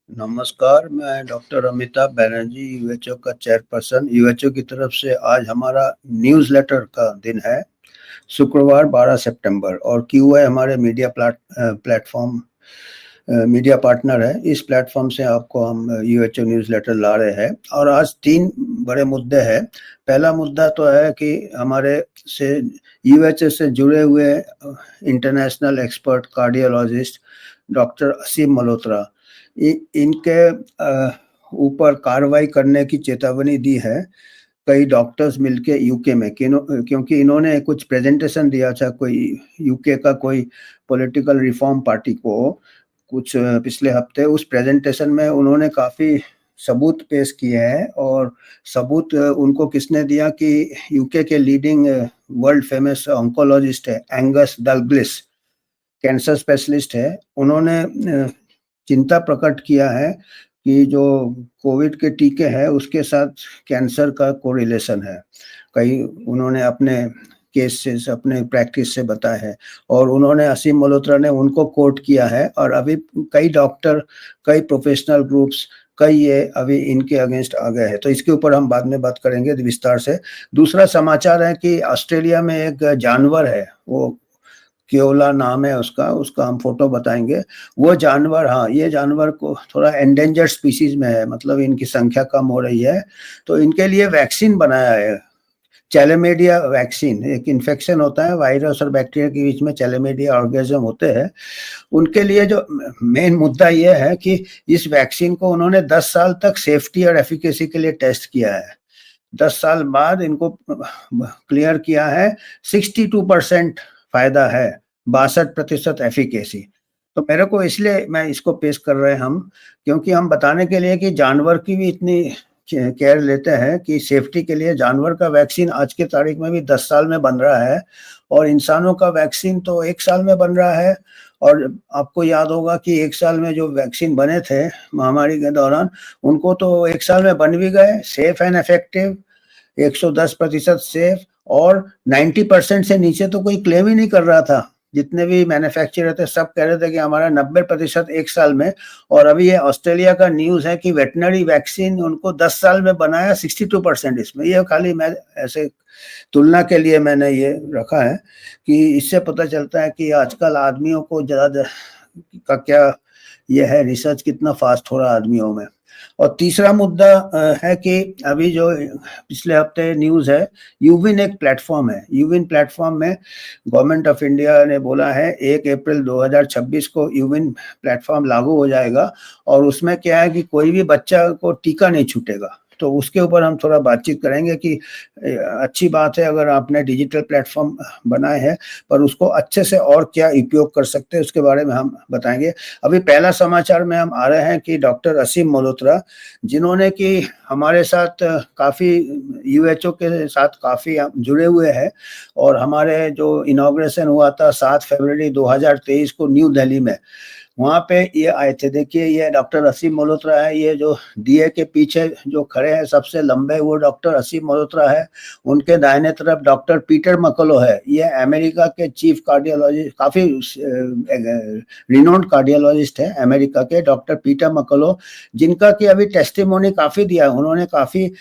नमस्कार, मैं डॉक्टर अमिताभ बैनर्जी, यूएचओ का चेयरपर्सन। यूएचओ की तरफ से आज हमारा न्यूज़लेटर का दिन है, शुक्रवार 12 सितंबर, और क्यूआई हमारे मीडिया प्लेटफॉर्म मीडिया पार्टनर है। इस प्लेटफॉर्म से आपको हम यूएचओ न्यूज़लेटर ला रहे हैं और आज 3 बड़े मुद्दे हैं। पहला मुद्दा तो है कि हमारे से यूएचओ से जुड़े हुए इंटरनेशनल एक्सपर्ट कार्डियोलॉजिस्ट डॉक्टर असीम मल्होत्रा इनके ऊपर कार्रवाई करने की चेतावनी दी है कई डॉक्टर्स मिलके यूके में, क्योंकि इन्होंने कुछ प्रेजेंटेशन दिया था कोई यूके का कोई पॉलिटिकल रिफॉर्म पार्टी को कुछ पिछले हफ्ते। उस प्रेजेंटेशन में उन्होंने काफ़ी सबूत पेश किए हैं और सबूत उनको किसने दिया कि यूके के लीडिंग वर्ल्ड फेमस ऑन्कोलॉजिस्ट है एंगस डगलस, कैंसर स्पेशलिस्ट है। उन्होंने चिंता प्रकट किया है कि जो कोविड के टीके हैं उसके साथ कैंसर का कोरिलेशन है। कई उन्होंने अपने केस से, अपने प्रैक्टिस से बताया है और उन्होंने असीम मल्होत्रा ने उनको कोट किया है। और अभी कई डॉक्टर, कई प्रोफेशनल ग्रुप्स, कई ये अभी इनके अगेंस्ट आ गए हैं, तो इसके ऊपर हम बाद में बात करेंगे विस्तार से। दूसरा समाचार है कि ऑस्ट्रेलिया में एक जानवर है, वो केओला नाम है उसका हम फोटो बताएंगे। वो जानवर, हाँ, ये जानवर को थोड़ा एंडेंजर्ड स्पीसीज में है, मतलब इनकी संख्या कम हो रही है, तो इनके लिए वैक्सीन बनाया है। चैलेमेडिया वैक्सीन एक इन्फेक्शन होता है, वायरस और बैक्टीरिया के बीच में चैलेमेडिया ऑर्गेनिज्म होते हैं। उनके लिए जो मेन मुद्दा ये है कि इस वैक्सीन को उन्होंने 10 साल तक सेफ्टी और एफिकेसी के लिए टेस्ट किया है। 10 साल बाद इनको क्लियर किया है 62% फायदा है, 62% एफिकेसी। तो मेरे को इसलिए मैं इसको पेश कर रहे हैं हम, क्योंकि हम बताने के लिए कि जानवर की भी इतनी केयर लेते हैं कि सेफ्टी के लिए जानवर का वैक्सीन आज के तारीख में भी 10 साल में बन रहा है और इंसानों का वैक्सीन तो 1 साल में बन रहा है। और आपको याद होगा कि 1 साल में जो वैक्सीन बने थे महामारी के दौरान, उनको तो 1 साल में बन भी गए, सेफ एंड इफेक्टिव, 110% सेफ, और 90% से नीचे तो कोई क्लेम ही नहीं कर रहा था। जितने भी मैन्युफैक्चरर थे सब कह रहे थे कि हमारा 90% 1 साल में। और अभी ये ऑस्ट्रेलिया का न्यूज़ है कि वेटनरी वैक्सीन उनको 10 साल में बनाया 62% इसमें। ये खाली मैं ऐसे तुलना के लिए मैंने ये रखा है कि इससे पता चलता है कि आजकल आदमियों को ज़्यादा का क्या ये है, रिसर्च कितना फास्ट हो रहा है आदमियों में। और तीसरा मुद्दा है कि अभी जो पिछले हफ्ते न्यूज़ है, यूविन एक प्लेटफॉर्म है। यूविन प्लेटफॉर्म में गवर्नमेंट ऑफ इंडिया ने बोला है 1 अप्रैल 2026 को यूविन प्लेटफॉर्म लागू हो जाएगा और उसमें क्या है कि कोई भी बच्चा को टीका नहीं छूटेगा। तो उसके ऊपर हम थोड़ा बातचीत करेंगे कि अच्छी बात है अगर आपने डिजिटल प्लेटफॉर्म बनाए हैं, पर उसको अच्छे से और क्या उपयोग कर सकते हैं उसके बारे में हम बताएंगे। अभी पहला समाचार में हम आ रहे हैं कि डॉक्टर असीम मल्होत्रा, जिन्होंने कि हमारे साथ काफ़ी यूएचओ के साथ काफ़ी जुड़े हुए हैं, और हमारे जो इनॉग्रेशन हुआ था 7 फरवरी 2023 को न्यू दिल्ली में, वहाँ पे ये आए थे। देखिए ये डॉक्टर असीम मल्होत्रा है, ये जो डीए के पीछे जो खड़े हैं सबसे लंबे, वो डॉक्टर असीम मल्होत्रा है। उनके दाहिने तरफ डॉक्टर पीटर मकलो है, ये अमेरिका के चीफ कार्डियोलॉजिस्ट, काफ़ी रिनोन्ड कार्डियोलॉजिस्ट है अमेरिका के डॉक्टर पीटर मकलो, जिनका कि अभी टेस्टिमोनी काफ़ी दिया है उन्होंने। काफ़ी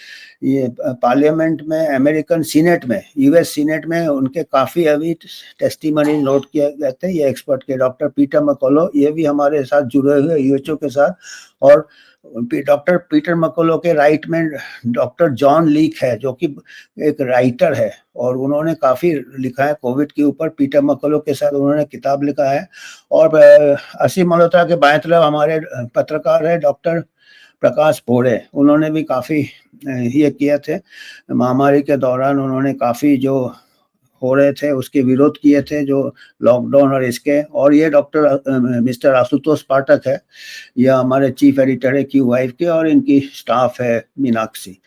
ये पार्लियामेंट में, अमेरिकन सीनेट में, यूएस सीनेट में उनके काफ़ी अभी टेस्टिमोनी नोट किए गए थे ये एक्सपर्ट के। डॉक्टर पीटर मकलो ये भी हमारे साथ जुड़े हुए यूएचओ के साथ। और डॉक्टर पीटर मकलो के राइट में डॉक्टर जॉन लीक है, जो कि एक राइटर है और उन्होंने काफ़ी लिखा है कोविड के ऊपर। पीटर मकलो के साथ उन्होंने किताब लिखा है। और असीम मल्होत्रा के बाएं तरफ हमारे पत्रकार है डॉक्टर प्रकाश भोड़े, उन्होंने भी काफ़ी ये किए थे महामारी के दौरान। उन्होंने काफ़ी जो हो रहे थे उसके विरोध किए थे, जो लॉकडाउन और इसके। और ये डॉक्टर मिस्टर आशुतोष पाठक है, ये हमारे चीफ एडिटर है क्यूआई के, और इनकी स्टाफ है मीनाक्षी।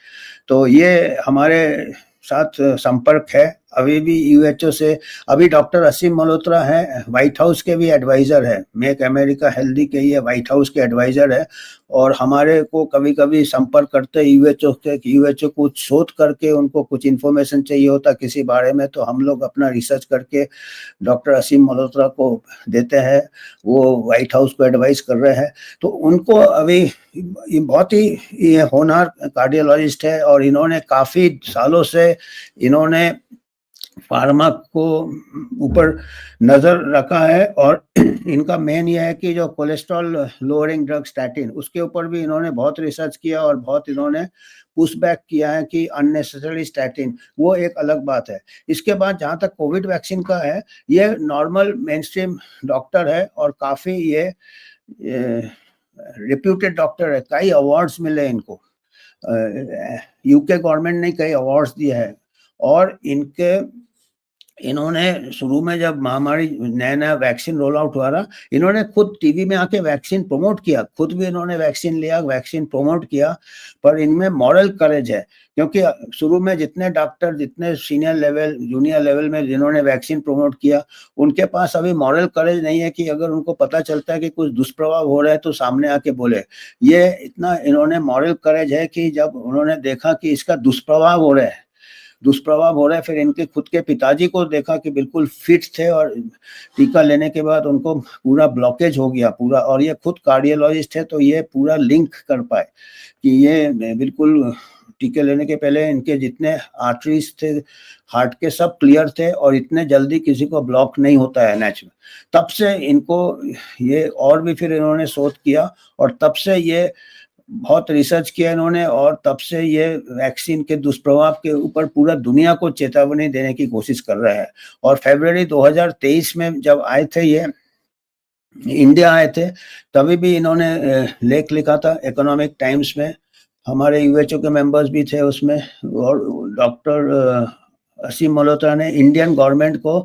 तो ये हमारे साथ संपर्क है अभी भी यूएचओ से, अभी डॉक्टर असीम मल्होत्रा है, व्हाइट हाउस के भी एडवाइजर है, मेक अमेरिका हेल्दी के ये व्हाइट हाउस के एडवाइजर है, और हमारे को कभी कभी संपर्क करते हैं यूएचओ के, यूएचओ कुछ शोध करके उनको कुछ इन्फॉर्मेशन चाहिए होता किसी बारे में, तो हम लोग अपना रिसर्च करके डॉक्टर असीम मल्होत्रा को देते हैं, वो व्हाइट हाउस को एडवाइस कर रहे हैं। तो उनको अभी ये बहुत ही ये होनहार कार्डियोलॉजिस्ट है, और इन्होंने काफ़ी सालों से इन्होंने फार्मा को ऊपर नज़र रखा है, और इनका मेन ये है कि जो कोलेस्ट्रॉल लोअरिंग ड्रग स्टैटिन, उसके ऊपर भी इन्होंने बहुत रिसर्च किया और बहुत इन्होंने पुश बैक किया है कि अननेसेसरी स्टैटिन, वो एक अलग बात है। इसके बाद जहाँ तक कोविड वैक्सीन का है, ये नॉर्मल मेन स्ट्रीम डॉक्टर है और काफ़ी ये रिप्यूटेड डॉक्टर है, कई अवार्ड्स मिले इनको, यूके गवर्नमेंट ने कई अवार्ड्स दिए हैं, और इन्होंने शुरू में जब महामारी नया नया वैक्सीन रोल आउट हुआ रहा, इन्होंने खुद टीवी में आके वैक्सीन प्रमोट किया, खुद भी इन्होंने वैक्सीन लिया, वैक्सीन प्रमोट किया, पर इनमें मॉरल करेज है, क्योंकि शुरू में जितने डॉक्टर, जितने सीनियर लेवल, जूनियर लेवल में जिन्होंने वैक्सीन प्रमोट किया, उनके पास अभी मॉरल करेज नहीं है कि अगर उनको पता चलता है कि कुछ दुष्प्रभाव हो रहा है तो सामने आके बोले। ये इतना इन्होंने मॉरल करेज है कि जब उन्होंने देखा कि इसका दुष्प्रभाव हो रहा है, फिर इनके खुद के पिताजी को देखा कि बिल्कुल फिट थे, और टीका लेने के बाद उनको पूरा ब्लॉकेज हो गया पूरा, और ये खुद कार्डियोलॉजिस्ट है, तो ये पूरा लिंक कर पाए कि ये बिल्कुल टीके लेने के पहले इनके जितने आर्टरीज थे हार्ट के सब क्लियर थे, और इतने जल्दी किसी को ब्लॉक नहीं होता है नेचुरल। तब से इनको ये और भी फिर इन्होंने शोध किया, और तब से ये बहुत रिसर्च किया इन्होंने, और तब से ये वैक्सीन के दुष्प्रभाव के ऊपर पूरा दुनिया को चेतावनी देने की कोशिश कर रहे हैं। और फरवरी 2023 में जब आए थे, ये इंडिया आए थे, तभी भी इन्होंने लेख लिखा था इकोनॉमिक टाइम्स में, हमारे यूएचओ के मेंबर्स भी थे उसमें, और डॉक्टर असीम मल्होत्रा ने इंडियन गवर्नमेंट को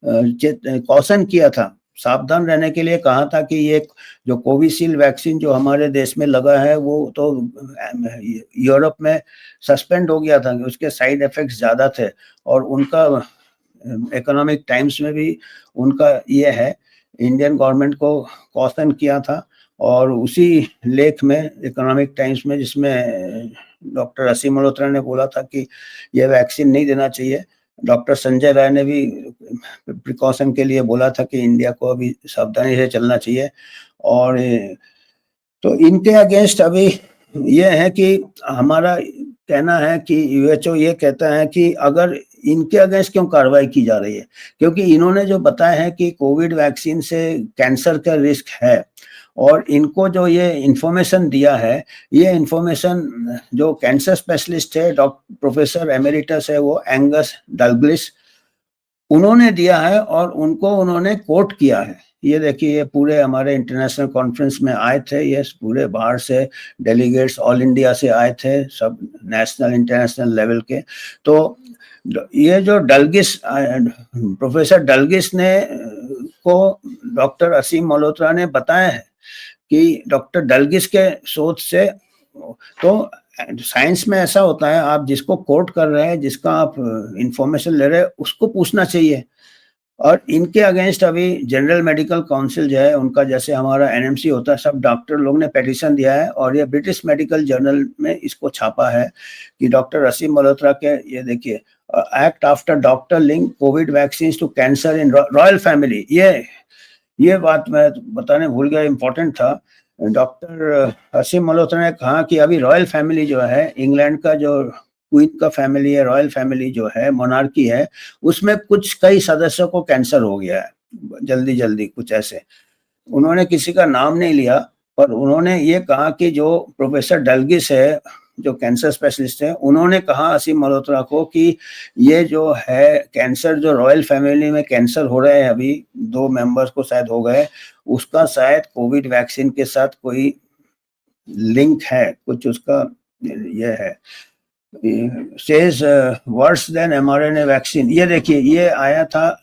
कॉशन किया था, सावधान रहने के लिए कहा था कि ये जो कोविशील्ड वैक्सीन जो हमारे देश में लगा है, वो तो यूरोप में सस्पेंड हो गया था, उसके साइड इफेक्ट्स ज़्यादा थे, और उनका इकोनॉमिक टाइम्स में भी उनका ये है, इंडियन गवर्नमेंट को कॉशन किया था। और उसी लेख में इकोनॉमिक टाइम्स में, जिसमें डॉक्टर असीम मल्होत्रा ने बोला था कि यह वैक्सीन नहीं देना चाहिए, डॉक्टर संजय राय ने भी प्रिकॉशन के लिए बोला था कि इंडिया को अभी सावधानी से चलना चाहिए। और तो इनके अगेंस्ट अभी ये है कि हमारा कहना है कि यूएचओ ये कहता है कि अगर इनके अगेंस्ट क्यों कार्रवाई की जा रही है, क्योंकि इन्होंने जो बताया है कि कोविड वैक्सीन से कैंसर का रिस्क है, और इनको जो ये इन्फॉर्मेशन दिया है, ये इन्फॉर्मेशन जो कैंसर स्पेशलिस्ट है, डॉक्टर प्रोफेसर एमेरिटस है वो एंगस डगलस, उन्होंने दिया है, और उनको उन्होंने कोट किया है। ये देखिए, ये पूरे हमारे इंटरनेशनल कॉन्फ्रेंस में आए थे, ये पूरे बाहर से डेलीगेट्स ऑल इंडिया से आए थे, सब नेशनल इंटरनेशनल लेवल के। तो ये जो डलगिस, प्रोफेसर डलगिस ने को डॉक्टर असीम मल्होत्रा ने बताया है कि डॉक्टर डलगिस के शोध से, तो साइंस में ऐसा होता है, आप जिसको कोट कर रहे हैं, जिसका आप इंफॉर्मेशन ले रहे हैं, उसको पूछना चाहिए। और इनके अगेंस्ट अभी जनरल मेडिकल काउंसिल जो है उनका, जैसे हमारा एनएमसी होता है, सब डॉक्टर लोग ने पेटिशन दिया है, और ये ब्रिटिश मेडिकल जर्नल में इसको छापा है कि डॉक्टर असीम मल्होत्रा के, ये देखिए, act after doctor link covid vaccine to cancer in royal family, ये बात मैं बताने भूल गया, इंपॉर्टेंट था। डॉक्टर असीम मल्होत्रा ने कहा कि अभी रॉयल फैमिली जो है, इंग्लैंड का जो क्वीन का फैमिली है, रॉयल फैमिली जो है, मोनार्की है, उसमें कुछ कई सदस्यों को कैंसर हो गया है जल्दी जल्दी, कुछ ऐसे। उन्होंने किसी का नाम नहीं लिया, पर उन्होंने ये कहा कि जो प्रोफेसर डलगिस है, जो कैंसर स्पेशलिस्ट है, उन्होंने कहा असीम मल्होत्रा को कि ये जो है कैंसर, जो रॉयल फैमिली में कैंसर हो रहे हैं, अभी 2 मेंबर्स को शायद हो गए, उसका शायद कोविड वैक्सीन के साथ कोई लिंक है, कुछ उसका ये है, says worse than mRNA vaccine. ये देखिए, ये आया था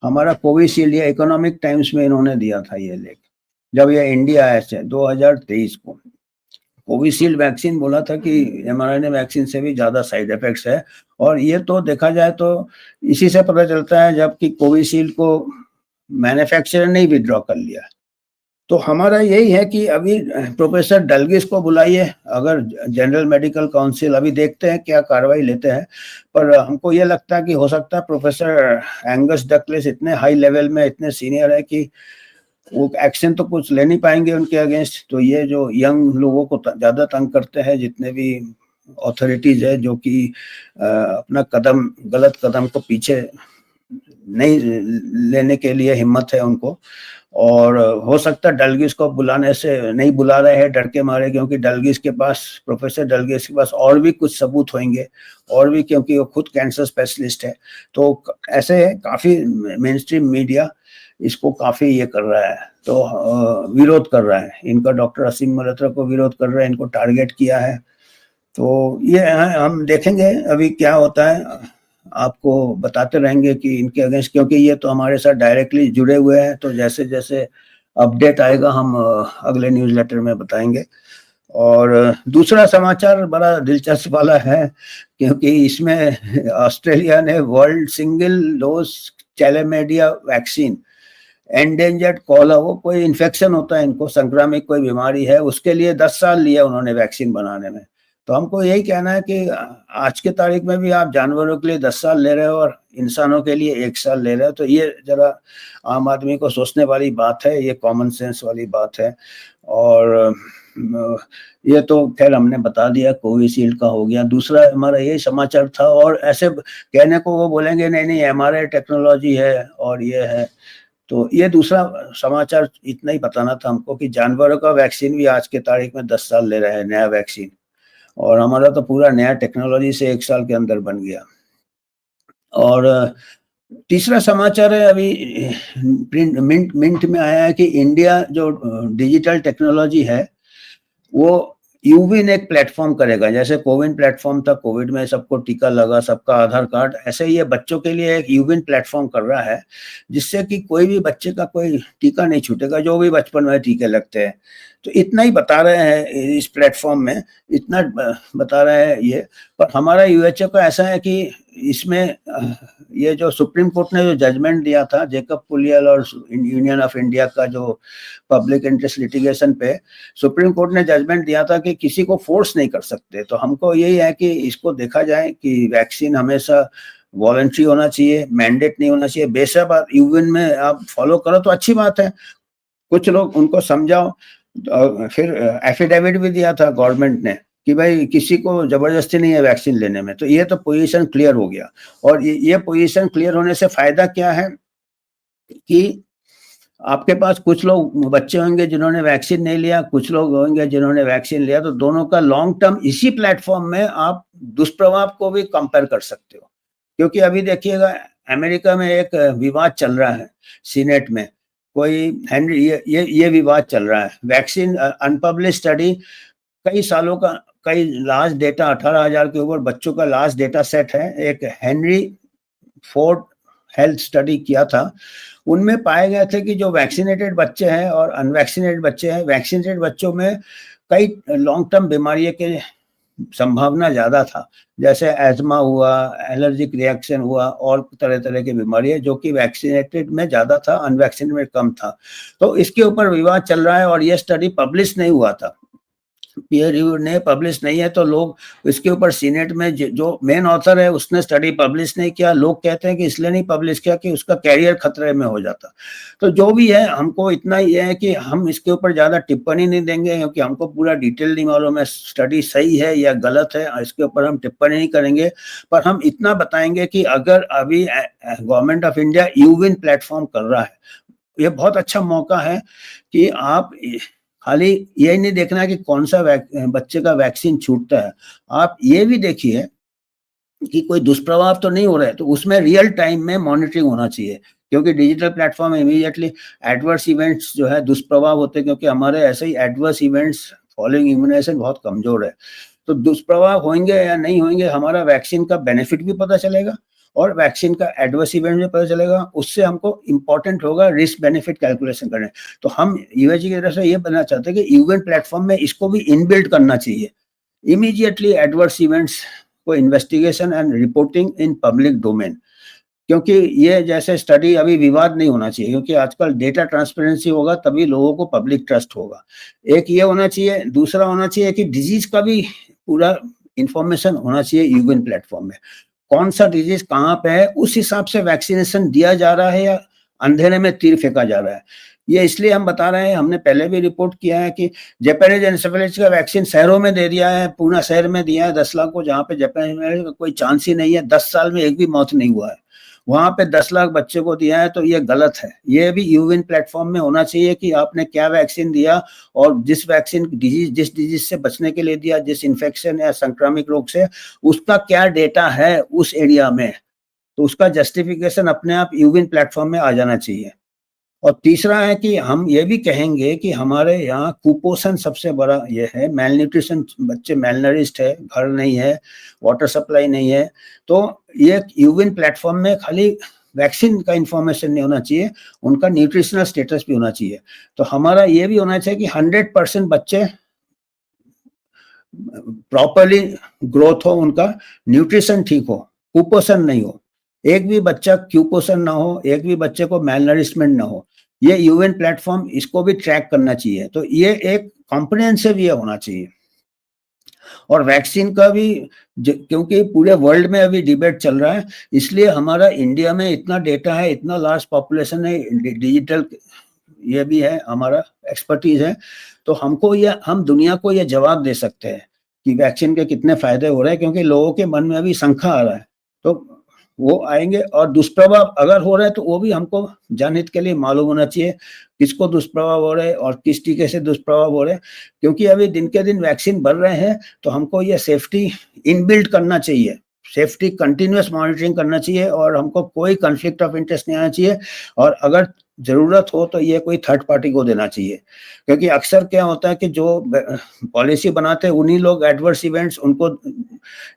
हमारा कोविशील्ड, ये इकोनॉमिक टाइम्स में इन्होंने दिया था ये लेख, जब ये इंडिया आया थे 2023 को। कोविशील्ड वैक्सीन बोला था कि mRNA वैक्सीन से भी ज़्यादा साइड इफ़ेक्ट्स है, और ये तो देखा जाए तो इसी से पता चलता है जबकि कोविशील्ड को मैन्युफैक्चरर ने ही विथड्रॉ कर लिया। तो हमारा यही है कि अभी प्रोफेसर डलगिस को बुलाइए, अगर जनरल मेडिकल काउंसिल, अभी देखते हैं क्या कार्रवाई लेते हैं, पर हमको ये लगता है कि हो सकता है प्रोफेसर एंगस डकलेस इतने हाई लेवल में इतने सीनियर है कि वो एक्शन तो कुछ ले नहीं पाएंगे उनके अगेंस्ट। तो ये जो यंग लोगों को ज़्यादा तंग करते हैं, जितने भी अथॉरिटीज है जो कि अपना कदम, गलत कदम को पीछे नहीं लेने के लिए हिम्मत है उनको, और हो सकता है डलगिस को बुलाने से नहीं बुला रहे हैं डर के मारे, क्योंकि डलगिस के पास, प्रोफेसर डलगिस के पास और भी कुछ सबूत होंगे, और भी, क्योंकि वो खुद कैंसर स्पेशलिस्ट है। तो ऐसे काफ़ी मेन स्ट्रीम मीडिया इसको काफ़ी ये कर रहा है, तो विरोध कर रहा है इनका, डॉक्टर असीम मल्होत्रा को विरोध कर रहा है, इनको टारगेट किया है। तो ये हम देखेंगे अभी क्या होता है, आपको बताते रहेंगे कि इनके अगेंस्ट, क्योंकि ये तो हमारे साथ डायरेक्टली जुड़े हुए हैं, तो जैसे जैसे अपडेट आएगा हम अगले न्यूज़लेटर में बताएंगे। और दूसरा समाचार बड़ा दिलचस्प वाला है, क्योंकि इसमें ऑस्ट्रेलिया ने world single dose chlamydia vaccine, endangered koala, वो कोई इन्फेक्शन होता है इनको, संक्रामक कोई बीमारी है, उसके लिए 10 साल लिया उन्होंने वैक्सीन बनाने में। तो हमको यही कहना है कि आज के तारीख में भी आप जानवरों के लिए 10 साल ले रहे हो और इंसानों के लिए 1 साल ले रहे हो, तो ये जरा आम आदमी को सोचने वाली बात है, ये कॉमन सेंस वाली बात है। और ये तो खैर हमने बता दिया, कोविशील्ड का हो गया। दूसरा हमारा यही समाचार था, और ऐसे कहने को वो बोलेंगे नहीं नहीं हमारे टेक्नोलॉजी है और ये है, तो ये दूसरा समाचार इतना ही बताना था हमको कि जानवरों का वैक्सीन भी आज के तारीख में 10 साल ले रहा है, नया वैक्सीन, और हमारा तो पूरा नया टेक्नोलॉजी से 1 साल के अंदर बन गया। और तीसरा समाचार है, अभी प्रिंट मिंट में आया है कि इंडिया जो डिजिटल टेक्नोलॉजी है वो यूविन एक प्लेटफॉर्म करेगा, जैसे कोविन प्लेटफॉर्म था, कोविड में सबको टीका लगा, सबका आधार कार्ड, ऐसे ही ये बच्चों के लिए एक यूविन प्लेटफॉर्म कर रहा है, जिससे कि कोई भी बच्चे का कोई टीका नहीं छूटेगा, जो भी बचपन में टीके लगते हैं। तो इतना ही बता रहे हैं इस प्लेटफॉर्म में, इतना बता रहे हैं ये। पर हमारा यूएचओ का ऐसा है कि इसमें ये जो सुप्रीम कोर्ट ने जो जजमेंट दिया था जेकब पुलियल और यूनियन ऑफ इंडिया का जो पब्लिक इंटरेस्ट लिटिगेशन पे, सुप्रीम कोर्ट ने जजमेंट दिया था कि किसी को फोर्स नहीं कर सकते। तो हमको यही है कि इसको देखा जाए कि वैक्सीन हमेशा वॉलंटरी होना चाहिए, मैंडेट नहीं होना चाहिए। बेशक यूविन में आप फॉलो करो तो अच्छी बात है, कुछ लोग उनको समझाओ। फिर एफिडेविट भी दिया था गवर्नमेंट ने कि भाई किसी को जबरदस्ती नहीं है वैक्सीन लेने में, तो ये तो पोजीशन क्लियर हो गया। और ये पोजीशन क्लियर होने से फायदा क्या है कि आपके पास कुछ लोग बच्चे होंगे जिन्होंने वैक्सीन नहीं लिया, कुछ लोग होंगे जिन्होंने वैक्सीन लिया, तो दोनों का लॉन्ग टर्म इसी प्लेटफॉर्म में आप दुष्प्रभाव को भी कंपेयर कर सकते हो। क्योंकि अभी देखिएगा अमेरिका में एक विवाद चल रहा है सीनेट में, कोई हेनरी, ये विवाद चल रहा है, वैक्सीन अनपब्लिश स्टडी, कई सालों का, कई लास्ट डेटा 18,000 के ऊपर बच्चों का लास्ट डेटा सेट है, एक हेनरी फोर्ड हेल्थ स्टडी किया था। उनमें पाए गए थे कि जो वैक्सीनेटेड बच्चे हैं और अनवैक्सीनेटेड बच्चे हैं, वैक्सीनेटेड बच्चों में कई लॉन्ग टर्म बीमारियों के संभावना ज्यादा था, जैसे एजमा हुआ, एलर्जिक रिएक्शन हुआ, और तरह तरह की बीमारियां, जो कि वैक्सीनेटेड में ज्यादा था, अनवैक्सीनेटेड में कम था। तो इसके ऊपर विवाद चल रहा है, और ये स्टडी पब्लिश नहीं हुआ था, पीयर रिव्यू ने पब्लिश नहीं है, तो लोग इसके ऊपर सीनेट में जो मेन ऑथर है उसने स्टडी पब्लिश नहीं किया। लोग कहते हैं कि इसलिए नहीं पब्लिश किया कि उसका कैरियर खतरे में हो जाता। तो जो भी है, हमको इतना ही है कि हम इसके ऊपर ज्यादा टिप्पणी नहीं देंगे, क्योंकि हमको पूरा डिटेल नहीं मालूम है स्टडी सही है या गलत है, इसके ऊपर हम टिप्पणी नहीं करेंगे। पर हम इतना बताएंगे कि अगर अभी गवर्नमेंट ऑफ इंडिया यूविन प्लेटफॉर्म कर रहा है, ये बहुत अच्छा मौका है कि आप खाली यही नहीं देखना है कि कौन सा बच्चे का वैक्सीन छूटता है, आप ये भी देखिए कि कोई दुष्प्रभाव तो नहीं हो रहा है, तो उसमें रियल टाइम में मॉनिटरिंग होना चाहिए। क्योंकि डिजिटल प्लेटफॉर्म में इमीडिएटली एडवर्स इवेंट्स जो है दुष्प्रभाव होते हैं, क्योंकि हमारे ऐसे ही एडवर्स इवेंट्स फॉलोइंग इम्यूनाइजेशन बहुत कमजोर है। तो दुष्प्रभाव होंगे या नहीं होंगे, हमारा वैक्सीन का बेनिफिट भी पता चलेगा और वैक्सीन का एडवर्स इवेंट भी पता चलेगा। उससे हमको इम्पोर्टेंट होगा रिस्क बेनिफिट कैलकुलेशन करने। तो हम यूएचजी की तरफ से ये बनना चाहते हैं कि यूएन प्लेटफॉर्म में इसको भी इनबिल्ट करना चाहिए। इमीडिएटली एडवर्स इवेंट्स को investigation and reporting in public domain, क्योंकि ये जैसे स्टडी अभी विवाद नहीं होना चाहिए, क्योंकि आजकल डेटा ट्रांसपेरेंसी होगा तभी लोगों को पब्लिक ट्रस्ट होगा। एक ये होना चाहिए, दूसरा होना चाहिए कि डिजीज का भी पूरा इंफॉर्मेशन होना चाहिए यूएन प्लेटफॉर्म में। कौन सा डिजीज कहाँ पे है, उस हिसाब से वैक्सीनेशन दिया जा रहा है या अंधेरे में तीर फेंका जा रहा है। ये इसलिए हम बता रहे हैं, हमने पहले भी रिपोर्ट किया है कि जापानीज एन्सेफेलाइटिस का वैक्सीन शहरों में दे दिया है, पूना शहर में दिया है 10 लाख को, जहाँ पे जापानीज एन्सेफेलाइटिस का कोई चांस ही नहीं है। 10 साल में एक भी मौत नहीं हुआ है, वहां पे 10 लाख बच्चे को दिया है, तो ये गलत है। ये भी यूएन प्लेटफॉर्म में होना चाहिए कि आपने क्या वैक्सीन दिया और जिस वैक्सीन जिस डिजीज से बचने के लिए दिया, जिस इन्फेक्शन या संक्रामक रोग से, उसका क्या डेटा है उस एरिया में, तो उसका जस्टिफिकेशन अपने आप यूएन प्लेटफॉर्म में आ जाना चाहिए। और तीसरा है कि हम ये भी कहेंगे कि हमारे यहाँ कुपोषण सबसे बड़ा ये है, मेल न्यूट्रिशन, बच्चे मेलनरिस्ट है, घर नहीं है, वाटर सप्लाई नहीं है। तो ये यूएन प्लेटफॉर्म में खाली वैक्सीन का इंफॉर्मेशन नहीं होना चाहिए, उनका न्यूट्रिशनल स्टेटस भी होना चाहिए। तो हमारा ये भी होना चाहिए कि 100% बच्चे प्रॉपरली ग्रोथ हो, उनका न्यूट्रिशन ठीक हो, कुपोषण नहीं हो, एक भी बच्चा कुपोषण ना हो, एक भी बच्चे को मेलनरिशमेंट ना हो। ये यूएन प्लेटफॉर्म इसको भी ट्रैक करना चाहिए। तो ये एक कॉम्प्रिहेंसिव ये होना चाहिए। और वैक्सीन का भी क्योंकि पूरे वर्ल्ड में अभी डिबेट चल रहा है, इसलिए हमारा इंडिया में इतना डेटा है, इतना लार्ज पॉपुलेशन है, डिजिटल ये भी है, हमारा एक्सपर्टीज है। तो हमको ये, हम दुनिया को ये जवाब दे सकते हैं कि वैक्सीन के कितने फायदे हो रहे हैं, क्योंकि लोगों के मन में अभी शंका आ रहा है। तो वो आएंगे, और दुष्प्रभाव अगर हो रहे हैं तो वो भी हमको जनहित के लिए मालूम होना चाहिए, किसको दुष्प्रभाव हो रहे हैं और किस टीके से दुष्प्रभाव हो रहे हैं। क्योंकि अभी दिन के दिन वैक्सीन बढ़ रहे हैं, तो हमको ये सेफ्टी इनबिल्ट करना चाहिए, सेफ्टी कंटिन्यूअस मॉनिटरिंग करना चाहिए, और हमको कोई कॉन्फ्लिक्ट ऑफ इंटरेस्ट नहीं आना चाहिए। और अगर जरूरत हो तो ये कोई थर्ड पार्टी को देना चाहिए, क्योंकि अक्सर क्या होता है कि जो पॉलिसी बनाते हैं उन्हीं लोग एडवर्स इवेंट्स उनको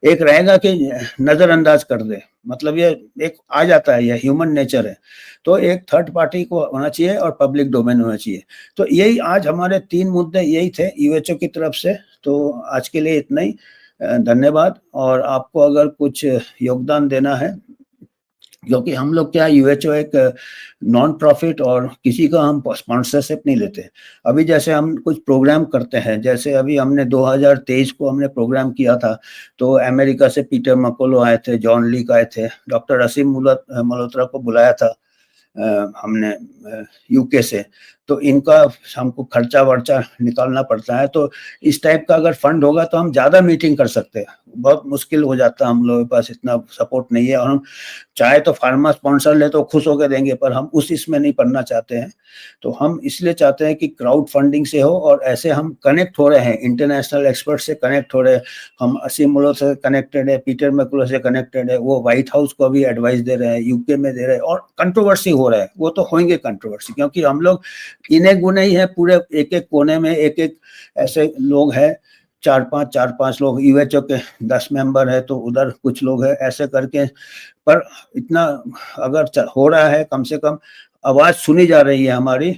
एक रहेगा कि नजरअंदाज कर दे, मतलब ये एक आ जाता है, ये ह्यूमन नेचर है। तो एक थर्ड पार्टी को होना चाहिए और पब्लिक डोमेन होना चाहिए। तो यही आज हमारे 3 मुद्दे यही थे यूएचओ की तरफ से। तो आज के लिए इतना ही, धन्यवाद। और आपको अगर कुछ योगदान देना है, क्योंकि हम लोग क्या, यूएचओ एक नॉन प्रॉफिट और किसी का हम स्पॉन्सरशिप नहीं लेते। अभी जैसे हम कुछ प्रोग्राम करते हैं, जैसे अभी हमने 2023 को हमने प्रोग्राम किया था, तो अमेरिका से पीटर मकोलो आए थे, जॉन लीक आए थे, डॉक्टर असीम मल्होत्रा को बुलाया था हमने यूके से। तो इनका हमको खर्चा वर्चा निकालना पड़ता है। तो इस टाइप का अगर फंड होगा तो हम ज़्यादा मीटिंग कर सकते हैं। बहुत मुश्किल हो जाता है, हम लोगों के पास इतना सपोर्ट नहीं है। और हम चाहे तो फार्मा स्पॉन्सर ले तो खुश होकर देंगे, पर हम उस इसमें नहीं पढ़ना चाहते हैं। तो हम इसलिए चाहते हैं कि क्राउड फंडिंग से हो, और ऐसे हम कनेक्ट हो रहे हैं, इंटरनेशनल एक्सपर्ट से कनेक्ट हो रहे हैं। हम असीम मल्होत्रा से कनेक्टेड है, पीटर मैकुलर से कनेक्टेड है, वो व्हाइट हाउस को भी एडवाइस दे रहे हैं, यूके में दे रहे हैं। और कंट्रोवर्सी हो रहा है, वो तो होंगे कंट्रोवर्सी, क्योंकि हम लोग इन्हें गुने ही है, पूरे एक एक कोने में एक एक ऐसे लोग हैं, चार पांच लोग, यूएचओ के 10 मेंबर है तो उधर कुछ लोग हैं, ऐसे करके। पर इतना अगर हो रहा है, कम से कम आवाज सुनी जा रही है हमारी,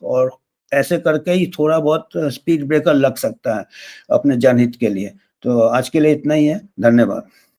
और ऐसे करके ही थोड़ा बहुत स्पीड ब्रेकर लग सकता है अपने जनहित के लिए। तो आज के लिए इतना ही है, धन्यवाद।